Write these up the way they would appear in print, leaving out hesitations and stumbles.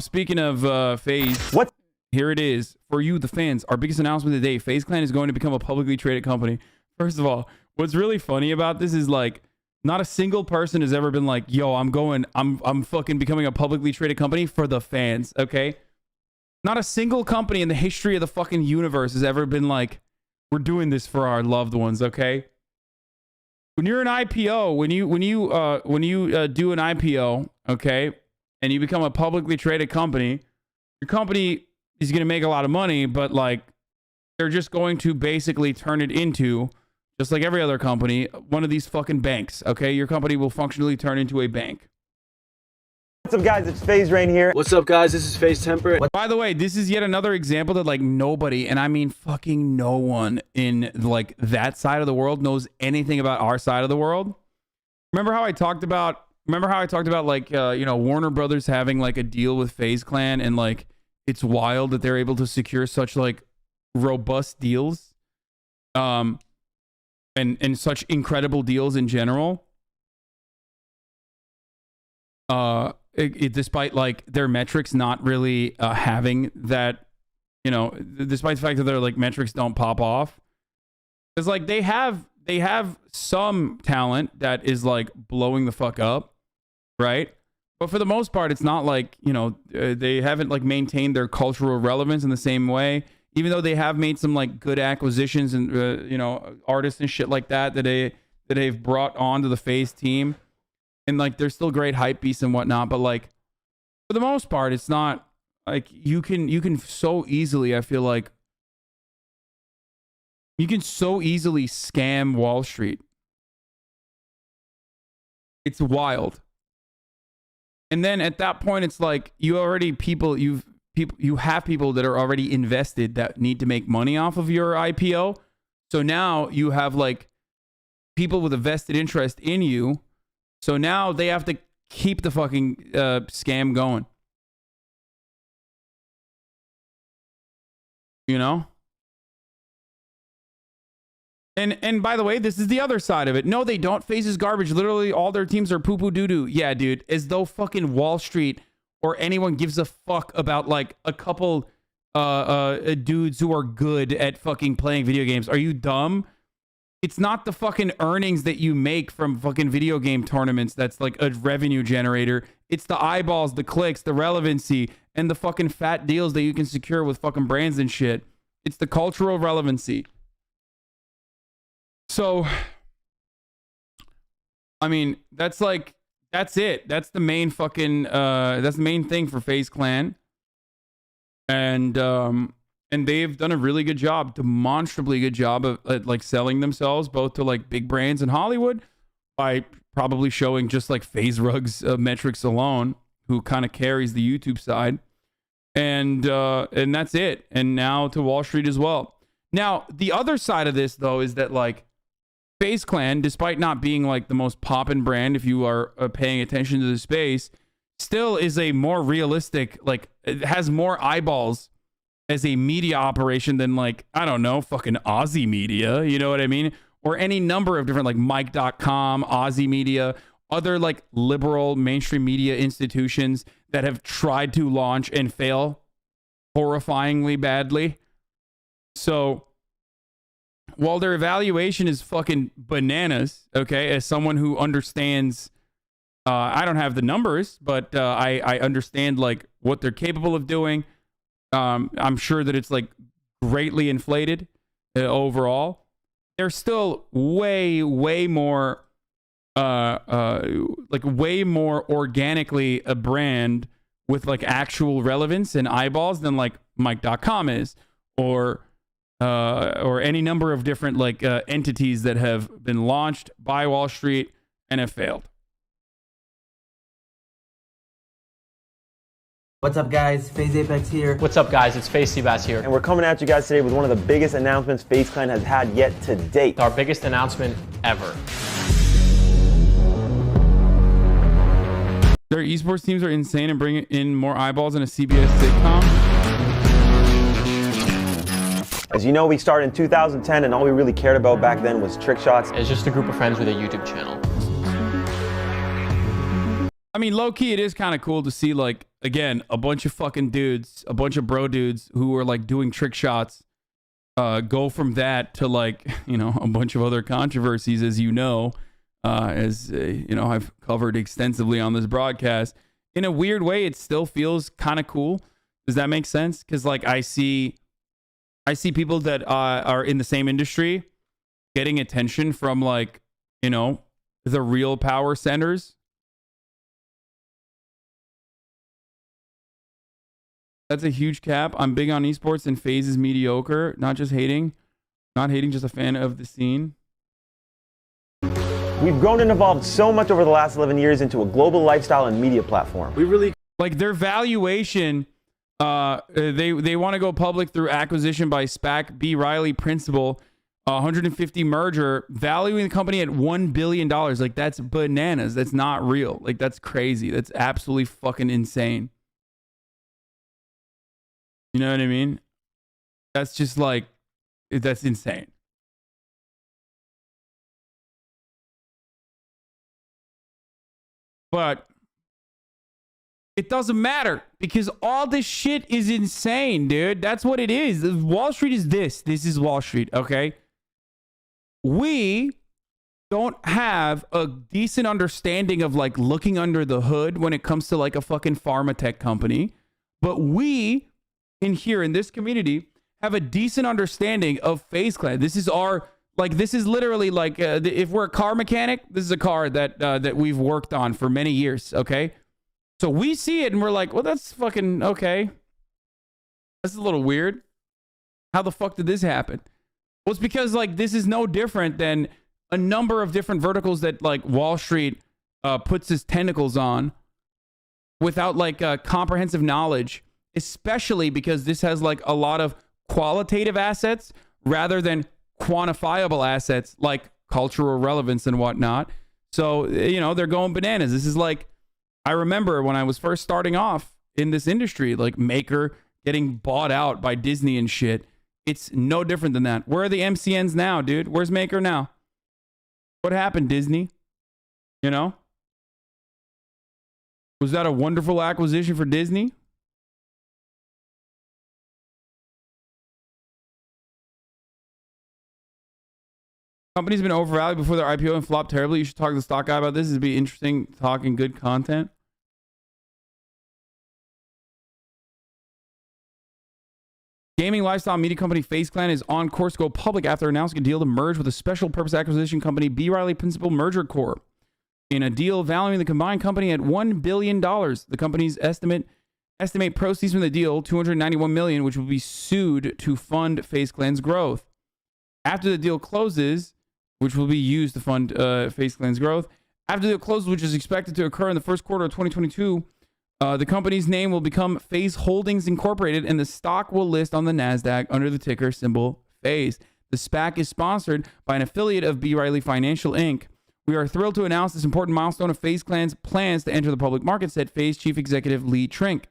Speaking of Faze, what? Here it is for you, the fans. Our biggest announcement of the day: Faze Clan is going to become a publicly traded company. First of all, what's really funny about this is like, not a single person has ever been like, "Yo, I'm fucking becoming a publicly traded company for the fans." Okay, not a single company in the history of the fucking universe has ever been like, "We're doing this for our loved ones." Okay. When you're an IPO, when you do an IPO, okay, and you become a publicly traded company, your company is going to make a lot of money, but like they're just going to basically turn it into, just like every other company, one of these fucking banks. Okay, your company will functionally turn into a bank. What's up, guys? It's Faze Rain here. What's up, guys? This is Faze Temper. By the way, this is yet another example that like nobody, and I mean fucking no one in like that side of the world knows anything about our side of the world. Remember how I talked about like Warner Brothers having like a deal with Faze Clan, and like it's wild that they're able to secure such like robust deals, and such incredible deals in general. Despite like their metrics not really having that, despite the fact that their like metrics don't pop off, it's like they have some talent that is like blowing the fuck up, right? But for the most part, it's not like they haven't like maintained their cultural relevance in the same way. Even though they have made some like good acquisitions and artists and shit like that they've brought onto the Faze team. And like there's still great hype beasts and whatnot, but like for the most part, it's not like you can so easily, I feel like you can so easily scam Wall Street. It's wild. And then at that point, it's like you have people that are already invested that need to make money off of your IPO. So now you have like people with a vested interest in you. So now they have to keep the fucking scam going. And by the way, this is the other side of it. No, they don't. Faze is garbage. Literally all their teams are poo-poo doo-doo. Yeah, dude. As though fucking Wall Street or anyone gives a fuck about like a couple dudes who are good at fucking playing video games. Are you dumb? It's not the fucking earnings that you make from fucking video game tournaments that's like a revenue generator. It's the eyeballs, the clicks, the relevancy, and the fucking fat deals that you can secure with fucking brands and shit. It's the cultural relevancy. So, I mean, that's it. That's the main fucking, that's the main thing for Faze Clan. And they've done a really good job, demonstrably good job of like selling themselves both to like big brands in Hollywood by probably showing just like Faze Rug's metrics alone, who kind of carries the YouTube side, and that's it. And now to Wall Street as well. Now the other side of this though is that like Faze Clan, despite not being like the most poppin' brand if you are paying attention to the space, still is a more realistic, like it has more eyeballs as a media operation than like, I don't know, fucking Aussie Media, you know what I mean? Or any number of different like Mike.com, Aussie Media, other like liberal mainstream media institutions that have tried to launch and fail horrifyingly badly. So while their evaluation is fucking bananas, okay, as someone who understands, I don't have the numbers, but I understand like what they're capable of doing. I'm sure that it's like greatly inflated overall. They're still way more way more organically a brand with like actual relevance and eyeballs than like Mike.com is, or any number of different like entities that have been launched by Wall Street and have failed. What's up, guys? Faze Apex here. What's up, guys? It's Faze Seabass here. And we're coming at you guys today with one of the biggest announcements Faze Clan has had yet to date. Our biggest announcement ever. Their esports teams are insane and bring in more eyeballs than a CBS sitcom. As you know, we started in 2010, and all we really cared about back then was trick shots. It's just a group of friends with a YouTube channel. I mean, low key, it is kind of cool to see like again, a bunch of fucking dudes, a bunch of bro dudes who are like doing trick shots, go from that to like, you know, a bunch of other controversies, as you know, you know, I've covered extensively on this broadcast. In a weird way, it still feels kind of cool. Does that make sense? Because like I see people that are in the same industry getting attention from like, you know, the real power centers. That's a huge cap. I'm big on esports and Faze is mediocre. Not hating, just a fan of the scene. We've grown and evolved so much over the last 11 years into a global lifestyle and media platform. We really Like their valuation, they want to go public through acquisition by SPAC B. Riley Principal, 150 merger, valuing the company at $1 billion. Like that's bananas. That's not real. Like that's crazy. That's absolutely fucking insane. You know what I mean? That's just like, that's insane. But it doesn't matter because all this shit is insane, dude. That's what it is. Wall Street is this. This is Wall Street, okay? We don't have a decent understanding of like looking under the hood when it comes to like a fucking pharma tech company. But we in here in this community have a decent understanding of Faze Clan. This is our, like, this is literally like, if we're a car mechanic, this is a car that we've worked on for many years, okay? So we see it and we're like, well, that's fucking okay. That's a little weird. How the fuck did this happen? Well, it's because like this is no different than a number of different verticals that like Wall Street puts his tentacles on without like comprehensive knowledge, especially because this has like a lot of qualitative assets rather than quantifiable assets like cultural relevance and whatnot. So, you know, they're going bananas. This is like, I remember when I was first starting off in this industry, like Maker getting bought out by Disney and shit. It's no different than that. Where are the MCNs now, dude? Where's Maker now? What happened, Disney? You know? Was that a wonderful acquisition for Disney? Company's been overvalued before their IPO and flopped terribly. You should talk to the stock guy about this. It'd be interesting talking good content. Gaming lifestyle media company Faze Clan is on course to go public after announcing a deal to merge with a special purpose acquisition company B. Riley Principal Merger Corp. In a deal valuing the combined company at $1 billion. The companies estimate proceeds from the deal, $291 million, which will be sued to fund Faze Clan's growth. After the deal closes, which will be used to fund Faze Clan's growth. After the deal closes, which is expected to occur in the first quarter of 2022, the company's name will become Faze Holdings Incorporated, and the stock will list on the NASDAQ under the ticker symbol Faze. The SPAC is sponsored by an affiliate of B. Riley Financial, Inc. We are thrilled to announce this important milestone of Faze Clan's plans to enter the public market, said Faze Chief Executive Lee Trink.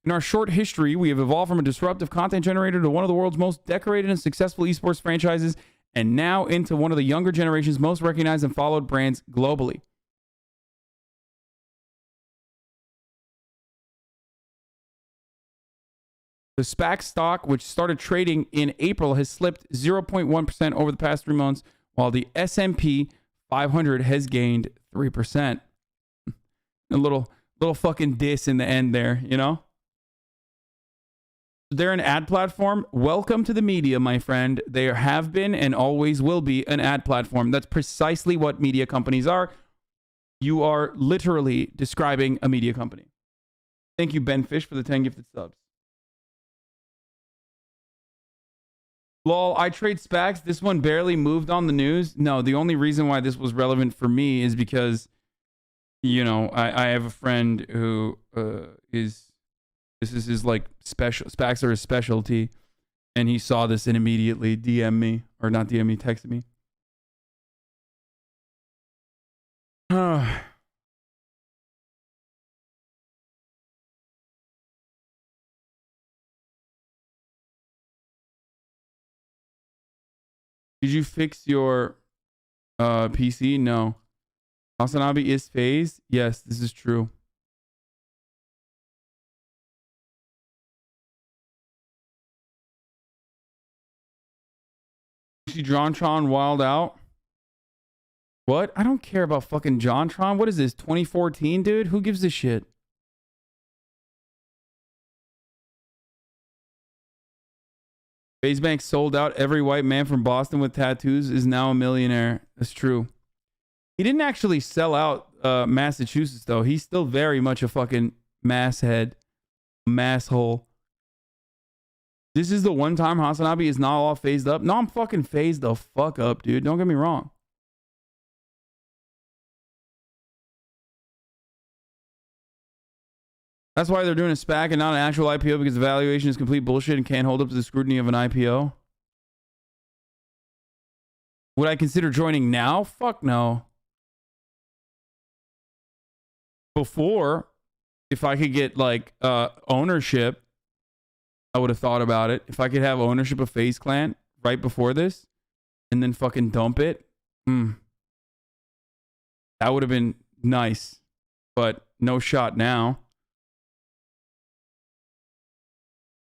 In our short history, we have evolved from a disruptive content generator to one of the world's most decorated and successful esports franchises, and now into one of the younger generation's most recognized and followed brands globally. The SPAC stock, which started trading in April, has slipped 0.1% over the past 3 months, while the S&P 500 has gained 3%. A little fucking diss in the end there, you know? They're an ad platform. Welcome to the media, my friend. They have been and always will be an ad platform. That's precisely what media companies are. You are literally describing a media company. Thank you, Ben Fish, for the 10 gifted subs. Lol, I trade SPACs. This one barely moved on the news. No, the only reason why this was relevant for me is because, you know, I have a friend who this is his like special, SPACs are his specialty, and he saw this and immediately DM me, or not DM me, texted me. Did you fix your PC? No. Hasanabi is Faze. Yes, this is true. You see JonTron wild out? What? I don't care about fucking JonTron. What is this? 2014, dude? Who gives a shit? FaZe Bank sold out. Every white man from Boston with tattoos is now a millionaire. That's true. He didn't actually sell out Massachusetts, though. He's still very much a fucking mass head. Mass hole. This is the one time Hasanabi is not all phased up. No, I'm fucking phased the fuck up, dude. Don't get me wrong. That's why they're doing a SPAC and not an actual IPO, because the valuation is complete bullshit and can't hold up to the scrutiny of an IPO. Would I consider joining now? Fuck no. Before, if I could get like ownership, I would have thought about it. If I could have ownership of Faze Clan right before this and then fucking dump it, that would have been nice. But no shot now.